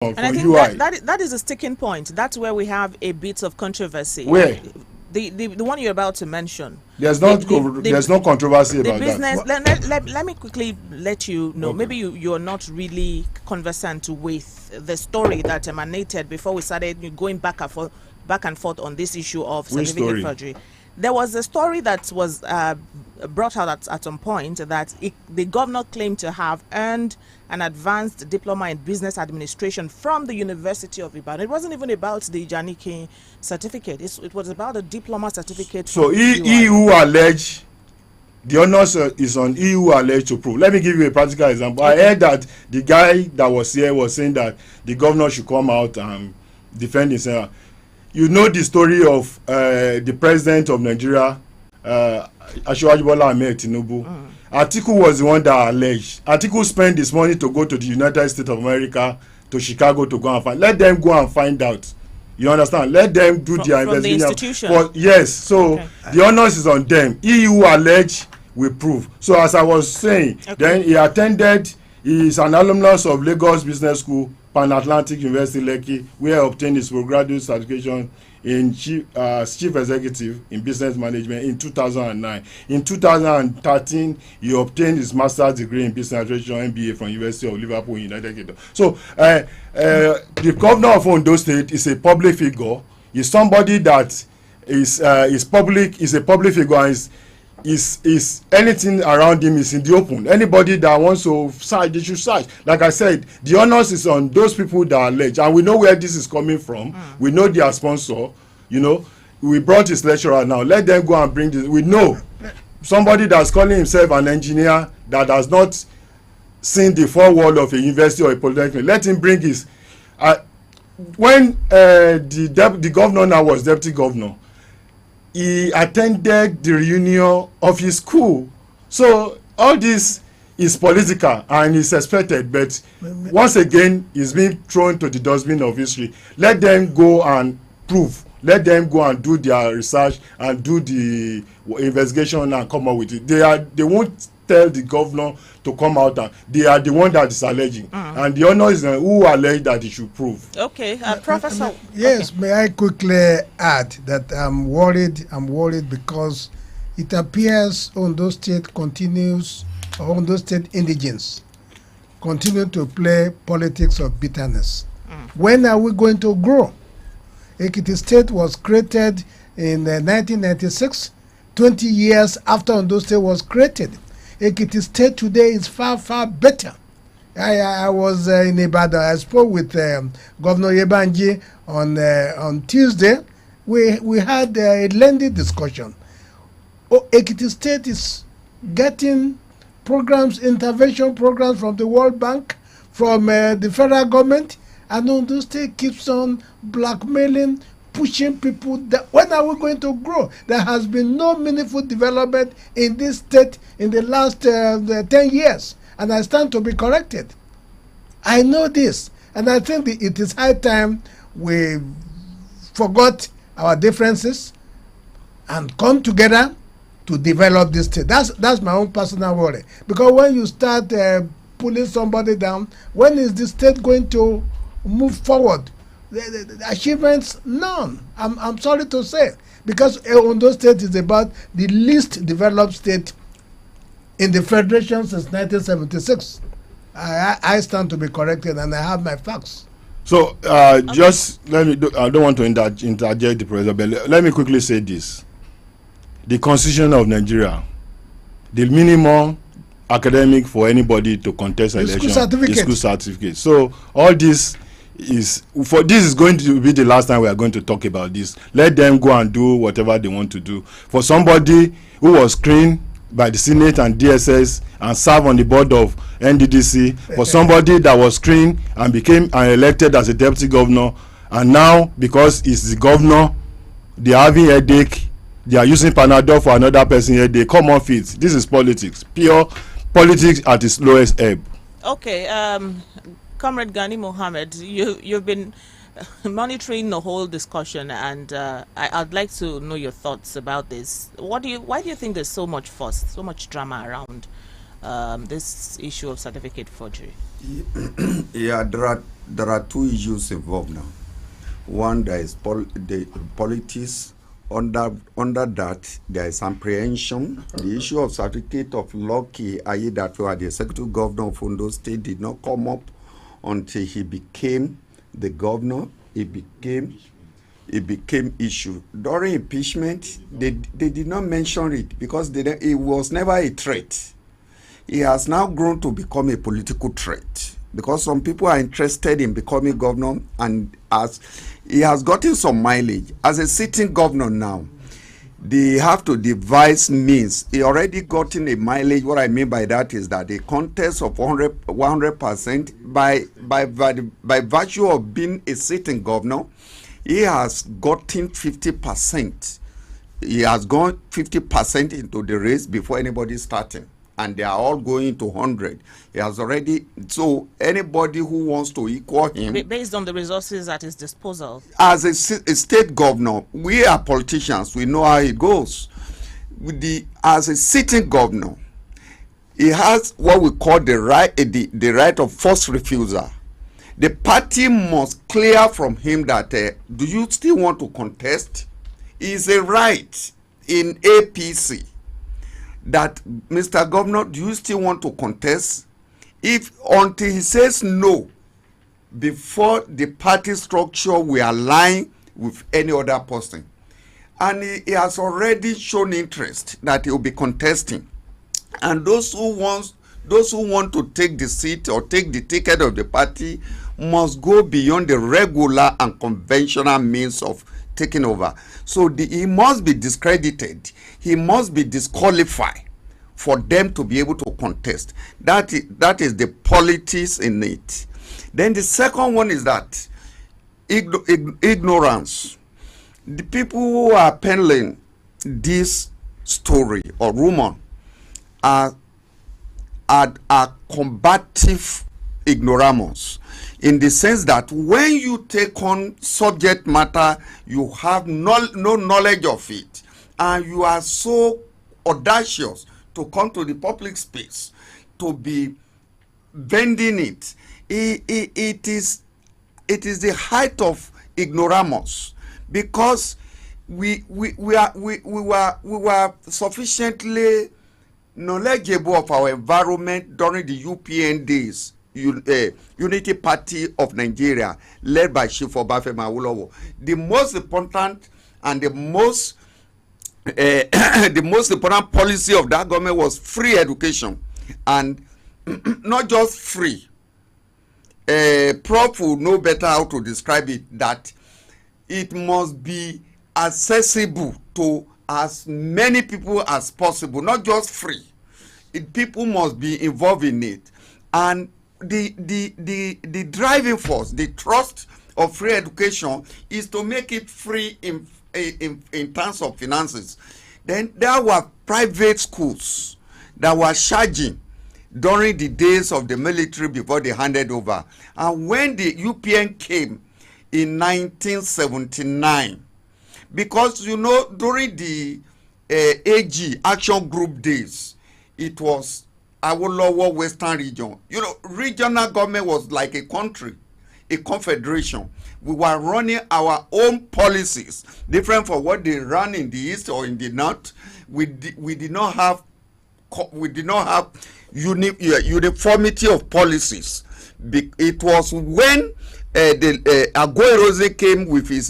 And I think that is a sticking point. That's where we have a bit of controversy. Where? The one you're about to mention. There's no controversy about business, that. Let me quickly let you know. Okay. Maybe you're not really conversant with the story that emanated before we started going back and forth on this issue of certificate forgery. There was a story that was brought out at some point that the governor claimed to have earned an advanced diploma in business administration from the University of Ibadan. It wasn't even about the Janike certificate. It was about a diploma certificate. So EU allege, the honors is on EU allege to prove. Let me give you a practical example. Okay. I heard that the guy that was here was saying that the governor should come out and defend himself. You know the story of the president of Nigeria, Asiwaju Bola Ahmed Tinubu. Atiku was the one that alleged. Atiku spent this money to go to the United States of America, to Chicago, to go and find. Let them go and find out. You understand? Let them do their investigation. The institution. Yes. So okay. The honors is on them. EU allege, we prove. So as I was saying, okay. Then he attended. He is an alumnus of Lagos Business School, Pan-Atlantic University, Lekki, where he obtained his postgraduate certification in chief executive in business management in 2009. In 2013, he obtained his master's degree in business administration MBA from University of Liverpool, United Kingdom. So the governor of Ondo State is a public figure. He's somebody that is public. Is a public figure. And is anything around him is in the open. Anybody that wants to search, they should search. Like I said, the onus is on those people that are alleged, and we know where this is coming from. We know their sponsor. You know, we brought his lecturer now. Let them go and bring this. We know somebody that's calling himself an engineer that has not seen the four wall of a university or a polytechnic. Let him bring his. When the governor now was deputy governor, he attended the reunion of his school. So all this is political and is expected, but once again, it's being thrown to the dustbin of history. Let them go and prove. Let them go and do their research and do the investigation and come up with it. They won't tell the governor to come out, and they are the one that is alleging. And the honor is who allege that he should prove. Okay, Professor. Yes, okay. May I quickly add that I'm worried because it appears Ondo State indigents continue to play politics of bitterness. When are we going to grow? Ekiti State was created in 1996, 20 years after Ondo State was created. Ekiti State today is far, far better. I was in Ibadan. I spoke with Governor Yebanji on Tuesday. We had a lengthy discussion. Ekiti State is getting intervention programs from the World Bank, from the federal government, and Ondo State keeps on blackmailing, pushing people. When are we going to grow? There has been no meaningful development in this state in the last 10 years, and I stand to be corrected. I know this, and I think it is high time we forgot our differences and come together to develop this state. That's my own personal worry, because when you start pulling somebody down, when is the state going to move forward? The achievements, none. I'm sorry to say, because Ondo State is about the least developed state in the federation since 1976. I stand to be corrected, and I have my facts. So just let me. I don't want to interject the president, but let me quickly say this: the Constitution of Nigeria, the minimum academic for anybody to contest election, the school certificate. So all this is going to be the last time we are going to talk about this. Let them go and do whatever they want to do. For somebody who was screened by the Senate and DSS and served on the board of NDDC, for somebody that was screened and became elected as a deputy governor, and now because he's the governor, they are having headache, they are using Panadol for another person here, they come off it. This is politics, pure politics at its lowest ebb. Okay, Comrade Gani Mohammed, you've been monitoring the whole discussion, and I'd like to know your thoughts about this. Why do you think there's so much fuss, so much drama around this issue of certificate forgery? Yeah, there are two issues involved now. One, there is the politics. Under that, there is apprehension. The issue of certificate of Lucky Aiyedatiwa, the executive governor of Ondo State, did not come up until he became the governor. It became issue. During impeachment, they did not mention it because it was never a threat. It has now grown to become a political threat because some people are interested in becoming governor, and as he has gotten some mileage as a sitting governor now, they have to devise means. He already gotten a mileage. What I mean by that is that a contest of 100% by virtue of being a sitting governor, he has gotten 50%. He has gone 50% into the race before anybody starting, and they are all going to 100. He has already, so anybody who wants to equal him, based on the resources at his disposal, as a state governor, we are politicians, we know how it goes. As a sitting governor, he has what we call the right of first refusal. The party must clear from him that do you still want to contest? Is a right in APC that, Mr. Governor, do you still want to contest? If until he says no, before the party structure will align with any other person, and he has already shown interest that he will be contesting, and those who want to take the seat or take the ticket of the party must go beyond the regular and conventional means of taking over. So he must be discredited. He must be disqualified for them to be able to contest. That is the politics in it. Then the second one is that ignorance. The people who are peddling this story or rumor are combative ignoramus, in the sense that when you take on subject matter, you have no knowledge of it, and you are so audacious to come to the public space to be vending it. It is the height of ignoramus, because we were sufficiently knowledgeable of our environment during the UPN days, Unity Party of Nigeria, led by Chief Obafemi Awolowo. The most important and the most important policy of that government was free education, and not just free. Prof will know better how to describe it, that it must be accessible to as many people as possible, not just free. People must be involved in it, and the driving force, the thrust of free education is to make it free in terms of finances. Then there were private schools that were charging during the days of the military before they handed over. And when the UPN came in 1979, because during the AG Action Group days, it was Awolowo Western Region. Regional government was like a country, a confederation. We were running our own policies, different from what they run in the east or in the north. We did not have uniformity of policies. It was when Aguiyi came with his